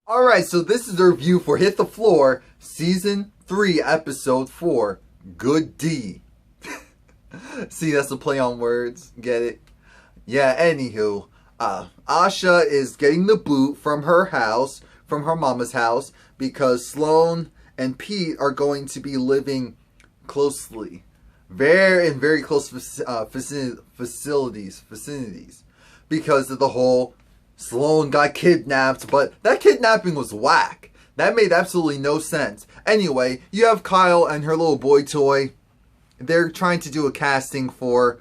Alright, so this is the review for Hit the Floor, Season 3, Episode 4, Good D. See, that's a play on words. Get it? Yeah, anywho, Asha is getting the boot from her house, from her mama's house, because Sloane and Pete are going to be living closely. Very close facilities. Because of the whole Sloane got kidnapped, but that kidnapping was whack. That made absolutely no sense. Anyway, you have Kyle and her little boy toy. They're trying to do a casting for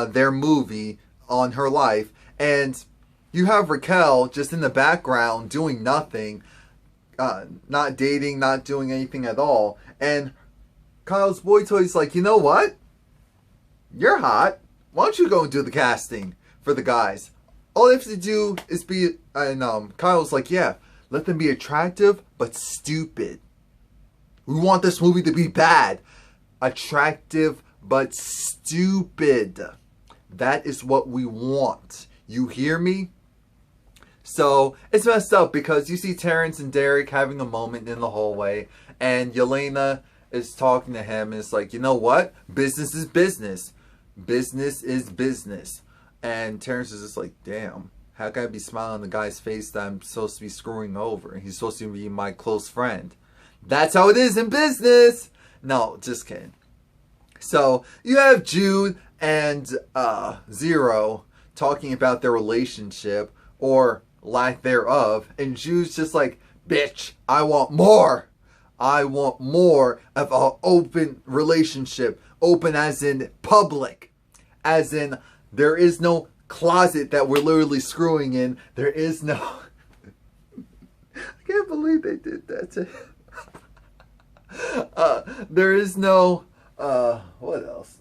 their movie on her life. And you have Raquel just in the background doing nothing. Not dating, not doing anything at all. And Kyle's boy toy's like, you know what? You're hot. Why don't you go and do the casting for the guys? All they have to do is be, and Kyle's like, yeah, let them be attractive, but stupid. We want this movie to be bad. Attractive, but stupid. That is what we want. You hear me? So, it's messed up because you see Terrence and Derek having a moment in the hallway, and Yelena is talking to him, and it's like, you know what? Business is business. Business is business. And Terrence is just like, damn, how can I be smiling on the guy's face that I'm supposed to be screwing over? He's supposed to be my close friend. That's how it is in business. No, just kidding. So, you have Jude and Zero talking about their relationship, or lack thereof. And Jude's just like, bitch, I want more. I want more of an open relationship. Open as in public. As in, there is no closet that we're literally screwing in. There is no... I can't believe they did that to him. There is no... what else?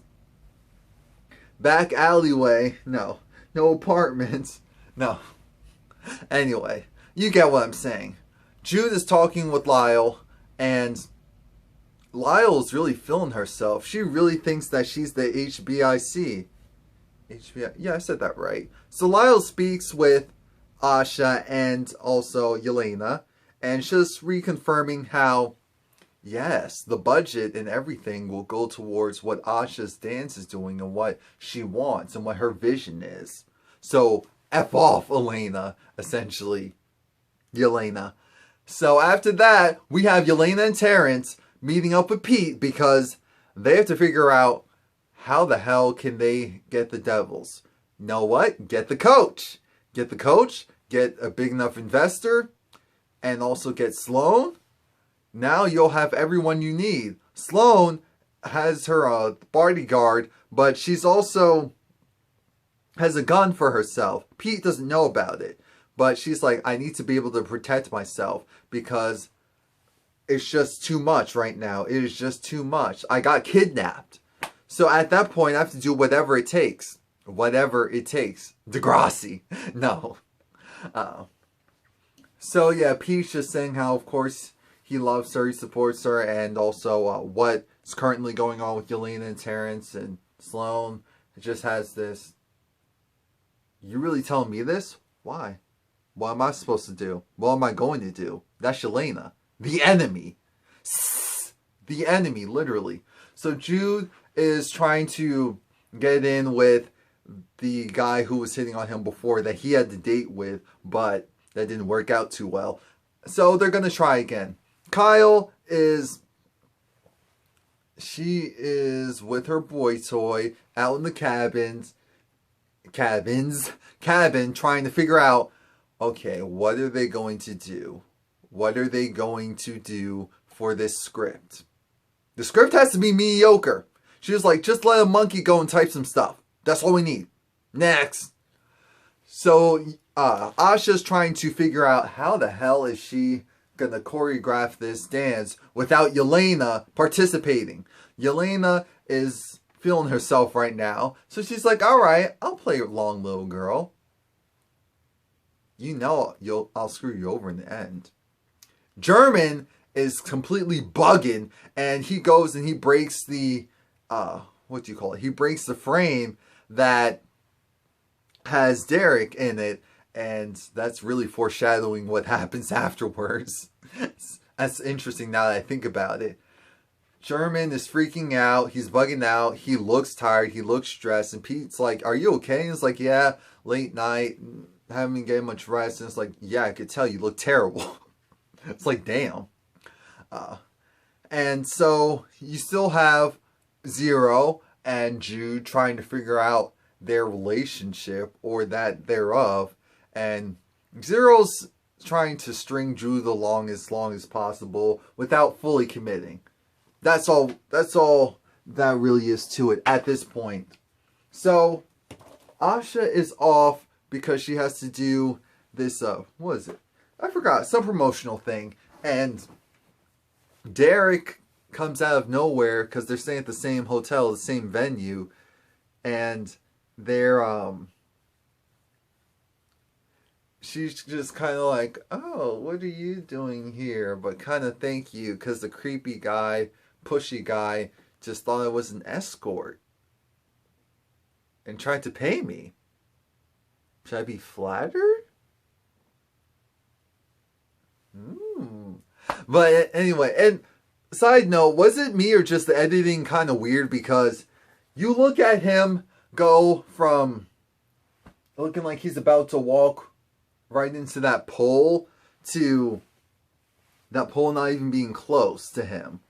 Back alleyway. No. No apartments. No. Anyway, you get what I'm saying. Jude is talking with Lyle, and Lyle's really feeling herself. She really thinks that she's the HBIC. Yeah, I said that right. So Lyle speaks with Asha and also Yelena, and just reconfirming how, yes, the budget and everything will go towards what Asha's dance is doing and what she wants and what her vision is. So, F off, Elena, essentially. Yelena. So after that, we have Yelena and Terrence meeting up with Pete because they have to figure out how the hell can they get the Devils? You know what? Get the coach. Get the coach. Get a big enough investor. And also get Sloane. Now you'll have everyone you need. Sloane has her bodyguard, but she's also has a gun for herself. Pete doesn't know about it. But she's like, I need to be able to protect myself because it's just too much right now. It is just too much. I got kidnapped. So at that point, I have to do whatever it takes. Whatever it takes. Degrassi. No. So yeah, Pete's just saying how, of course, he loves her, he supports her, and also what's currently going on with Yelena and Terrence and Sloane. It just has this, you really telling me this? Why? What am I supposed to do? What am I going to do? That's Yelena. The enemy. The enemy, literally. So Jude is trying to get in with the guy who was hitting on him before that he had to date with, but that didn't work out too well. So they're going to try again. Kyle is... She is with her boy toy out in the cabin, trying to figure out, okay, what are they going to do? What are they going to do for this script? The script has to be mediocre. She was like, just let a monkey go and type some stuff. That's all we need. Next. So, Asha's trying to figure out how the hell is she going to choreograph this dance without Yelena participating. Yelena is feeling herself right now. So she's like, alright, I'll play along, little girl. You know I'll screw you over in the end. German is completely bugging, and he goes and he breaks the what do you call it? He breaks the frame that has Derek in it, And that's really foreshadowing what happens afterwards. That's interesting now that I think about it. German is freaking out. He's bugging out. He looks tired. He looks stressed. And Pete's like, "Are you okay?" And he's like, "Yeah, late night. Haven't been getting much rest." And it's like, "Yeah, I could tell you look terrible." It's like, damn. And so you still have Zero and Jude trying to figure out their relationship or that thereof. And Zero's trying to string Jude along as long as possible without fully committing. That's all that really is to it at this point. So Asha is off because she has to do this what is it? I forgot, some promotional thing. And Derek comes out of nowhere because they're staying at the same hotel, the same venue, and they're she's just kind of like, "Oh, what are you doing here?" But kind of thank you, because the creepy guy, pushy guy, just thought I was an escort and tried to pay me. Should I be flattered? But anyway, and side note, was it me or just the editing kind of weird? Because you look at him go from looking like he's about to walk right into that pole to that pole not even being close to him.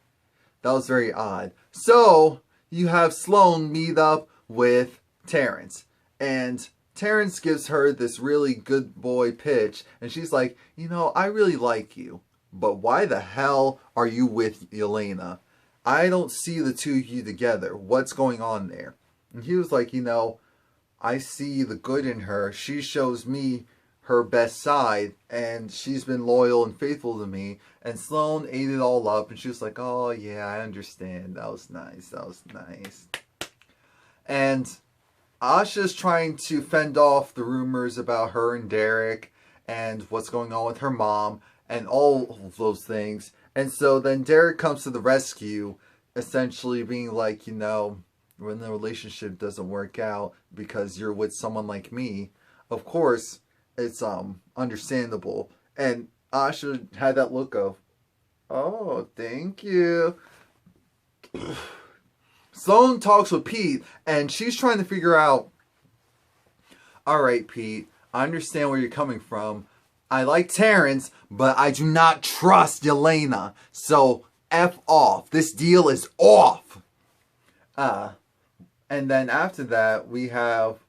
That was very odd. So you have Sloane meet up with Terrence, and Terrence gives her this really good boy pitch, and she's like, "You know, I really like you, but why the hell are you with Yelena? I don't see the two of you together. What's going on there?" And he was like, "You know, I see the good in her. She shows me her best side, and she's been loyal and faithful to me." And Sloane ate it all up, and she was like, "Oh yeah, I understand. That was nice. That was nice." And Asha's trying to fend off the rumors about her and Derek and what's going on with her mom and all of those things. And so then Derek comes to the rescue, essentially being like, "You know, when the relationship doesn't work out because you're with someone like me, of course, it's understandable." And Asha had that look of, "Oh, thank you." Sloane talks with Pete, and she's trying to figure out, "All right, Pete, I understand where you're coming from. I like Terrence, but I do not trust Yelena. So F off. This deal is off." And then after that, we have,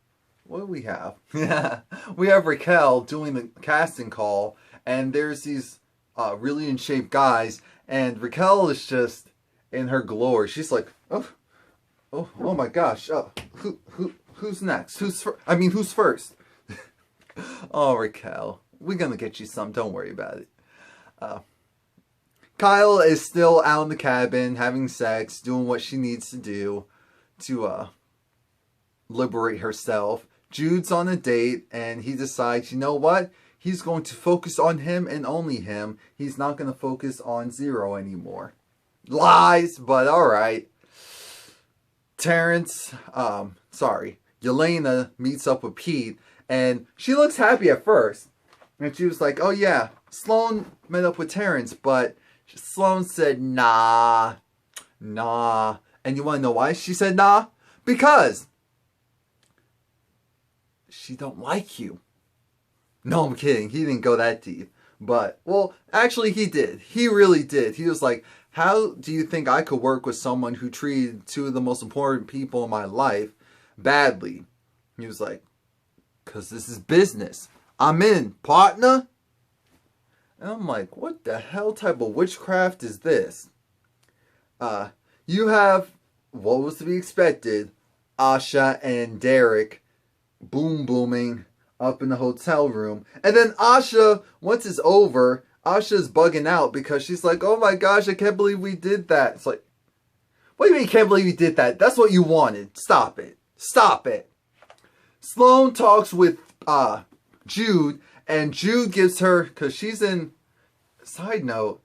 what do we have? We have Raquel doing the casting call, and there's these really in shape guys, and Raquel is just in her glory. She's like, oh my gosh, who's next? Who's first? Oh, Raquel, we're gonna get you some. Don't worry about it. Kyle is still out in the cabin having sex, doing what she needs to do to liberate herself. Jude's on a date, and he decides, you know what? He's going to focus on him and only him. He's not going to focus on Zero anymore. Lies, but alright. Yelena meets up with Pete, and she looks happy at first. And she was like, "Oh yeah, Sloane met up with Terrence," but Sloane said, nah. And you want to know why she said nah? Because she don't like you. No, I'm kidding. He didn't go that deep. But, well, actually he did. He really did. He was like, "How do you think I could work with someone who treated two of the most important people in my life badly?" He was like, "'Cause this is business. I'm in, partner." And I'm like, what the hell type of witchcraft is this? You have, what was to be expected, Asha and Derek booming up in the hotel room. And then Asha, once it's over, Asha's bugging out because she's like, "Oh my gosh, I can't believe we did that." It's like, what do you mean you can't believe you did that? That's what you wanted. Stop it. Stop it. Sloane talks with Jude, and Jude gives her, because she's in, side note,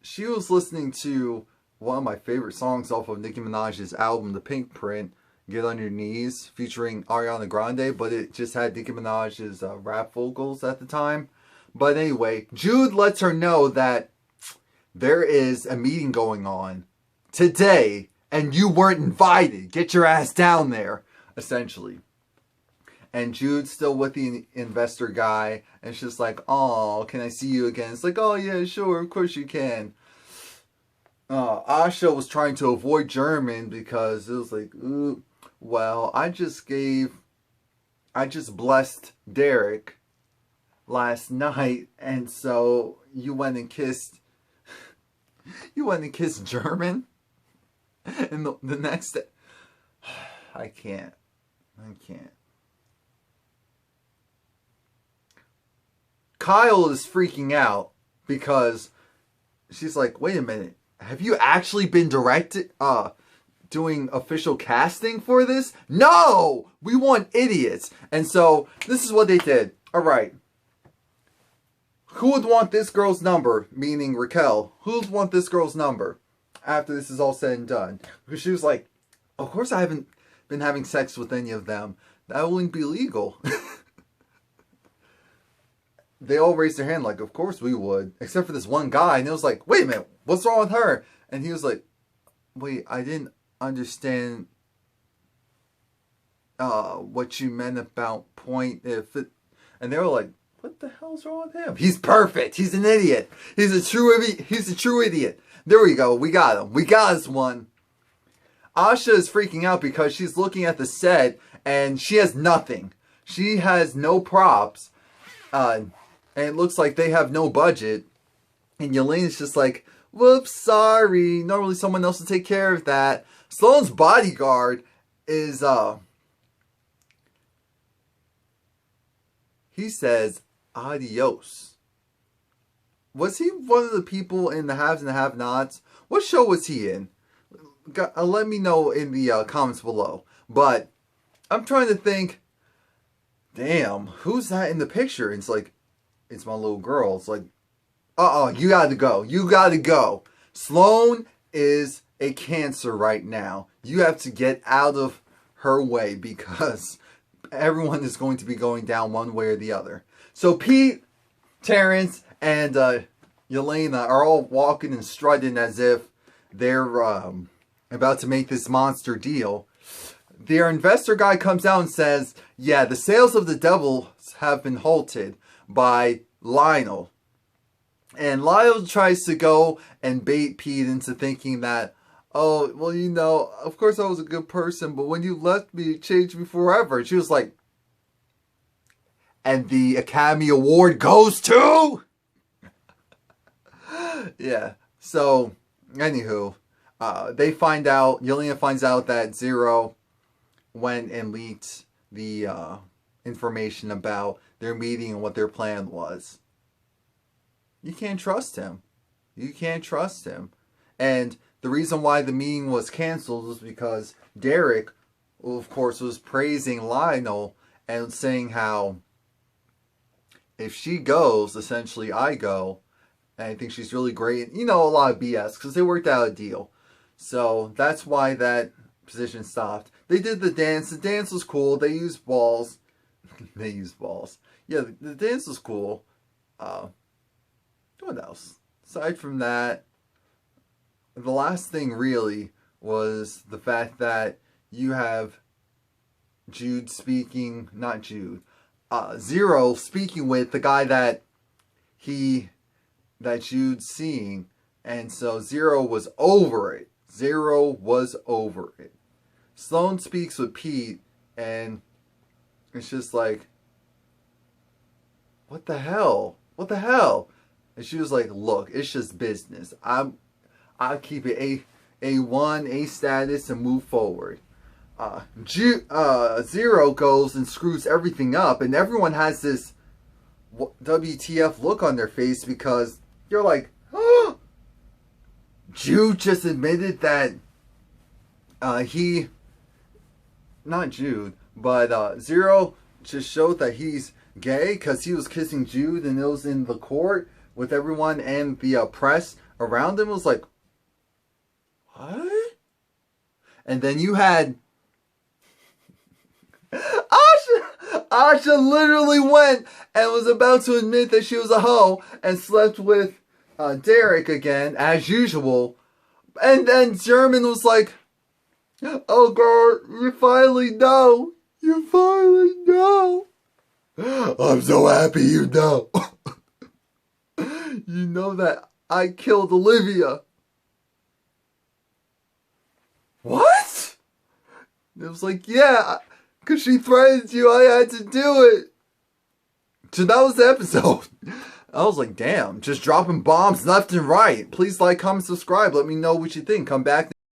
she was listening to one of my favorite songs off of Nicki Minaj's album, The Pink Print, Get on Your Knees featuring Ariana Grande, but it just had Nicki Minaj's rap vocals at the time. But anyway, Jude lets her know that there is a meeting going on today and you weren't invited. Get your ass down there, essentially. And Jude's still with the investor guy, and she's just like, "Oh, can I see you again?" It's like, "Oh yeah, sure, of course you can." Asha was trying to avoid German because it was like, ooh, well, I just blessed Derek last night, and so you went and kissed German, and the next day, I can't. Kyle is freaking out because she's like, wait a minute, have you actually been doing official casting for this? No! We want idiots. And so, this is what they did. Alright. Who would want this girl's number? Meaning Raquel. Who would want this girl's number after this is all said and done? Because she was like, of course I haven't been having sex with any of them. That wouldn't be legal. They all raised their hand like, of course we would. Except for this one guy. And it was like, wait a minute, what's wrong with her? And he was like, wait, I didn't understand what you meant about point if it... And they were like, what the hell's wrong with him? He's perfect. He's an idiot. He's a true idiot. There we go. We got him. We got this one. Asha is freaking out because she's looking at the set and she has nothing. She has no props. And it looks like they have no budget. And Yelena's just like, whoops, sorry. Normally someone else will take care of that. Sloane's bodyguard is, he says, adios. Was he one of the people in the Haves and the Have-Nots? What show was he in? Let me know in the comments below. But I'm trying to think, damn, who's that in the picture? And it's like, it's my little girl. It's like, you gotta go. You gotta go. Sloane is a Cancer right now. You have to get out of her way because everyone is going to be going down one way or the other. So Pete, Terrence, and Yelena are all walking and strutting as if they're about to make this monster deal. Their investor guy comes out and says, yeah, the sales of the Devils have been halted by Lionel. And Lionel tries to go and bait Pete into thinking that, oh, well, you know, of course I was a good person, but when you left me, it changed me forever. And she was like, and the Academy Award goes to... Yeah, so, anywho, they find out, Yelena finds out that Zero went and leaked the information about their meeting and what their plan was. You can't trust him. You can't trust him. And the reason why the meeting was canceled was because Derek, of course, was praising Lionel and saying how if she goes, essentially I go. And I think she's really great. You know, a lot of BS because they worked out a deal. So that's why that position stopped. They did the dance. The dance was cool. They used balls. They used balls. Yeah, the dance was cool. What else? Aside from that, the last thing really was the fact that you have Jude speaking, not Jude, Zero speaking with the guy that Jude's seeing. And so Zero was over it. Zero was over it. Sloane speaks with Pete and it's just like, what the hell? What the hell? And she was like, look, it's just business. I'll keep it A1, A status and move forward. Zero goes and screws everything up and everyone has this WTF look on their face because you're like, oh, Jude just admitted that not Jude, but Zero just showed that he's gay because he was kissing Jude and it was in the court with everyone and the press around him. It was like, what? And then you had Asha literally went and was about to admit that she was a hoe and slept with Derek again, as usual. And then German was like, oh girl, you finally know. You finally know. I'm so happy you know. You know that I killed Olivia. What? It was like, yeah, because she threatened you, I had to do it. So that was the episode. I was like, damn, just dropping bombs left and right. Please like, comment, subscribe. Let me know what you think. Come back.